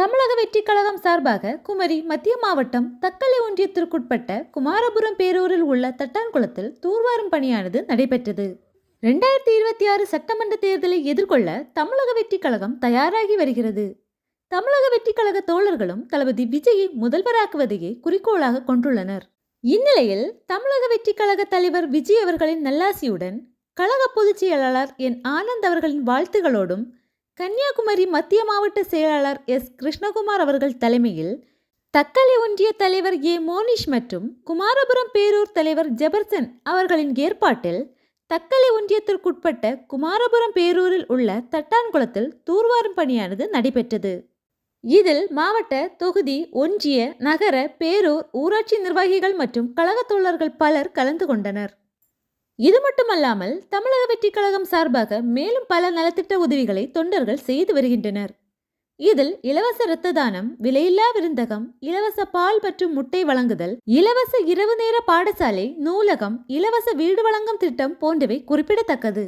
தமிழக வெற்றி கழகம் சார்பாக குமரி மத்திய மாவட்டம் தக்கலை ஒன்றியத்திற்குட்பட்ட குமாரபுரம் பேரூரில் உள்ள தட்டான்குளத்தில் தூர்வாரும் பணியானது நடைபெற்றது. 2026 சட்டமன்ற தேர்தலை எதிர்கொள்ள தமிழக வெற்றி கழகம் தயாராகி வருகிறது. தமிழக வெற்றி கழக தோழர்களும் தளபதி விஜயை முதல்வராக்குவதையே குறிக்கோளாக கொண்டுள்ளனர். இந்நிலையில் தமிழக வெற்றி கழக தலைவர் விஜய் அவர்களின் நல்லாசியுடன் கழக பொதுச் செயலாளர் என் ஆனந்த் அவர்களின் வாழ்த்துகளோடும் கன்னியாகுமரி மத்திய மாவட்ட செயலாளர் எஸ் கிருஷ்ணகுமார் அவர்கள் தலைமையில் தக்கலை ஒன்றிய தலைவர் ஏ மோனிஷ் மற்றும் குமாரபுரம் பேரூர் தலைவர் ஜெபர்சன் அவர்களின் ஏற்பாட்டில் தக்கலை ஒன்றியத்திற்குட்பட்ட குமாரபுரம் பேரூரில் உள்ள தட்டான்குளத்தில் தூர்வாரும் பணியானது நடைபெற்றது. இதில் மாவட்ட, தொகுதி, ஒன்றிய, நகர, பேரூர், ஊராட்சி நிர்வாகிகள் மற்றும் கழக தோழர்கள் பலர் கலந்து கொண்டனர். இது மட்டுமல்லாமல் தமிழக வெற்றி கழகம் சார்பாக மேலும் பல நலத்திட்ட உதவிகளை தொண்டர்கள் செய்து வருகின்றனர். இதில் இலவச இரத்த தானம், விலையில்லா விருந்தகம், இலவச பால் மற்றும் முட்டை வழங்குதல், இலவச இரவு நேர பாடசாலை, நூலகம், இலவச வீடு வழங்கும் திட்டம் போன்றவை குறிப்பிடத்தக்கது.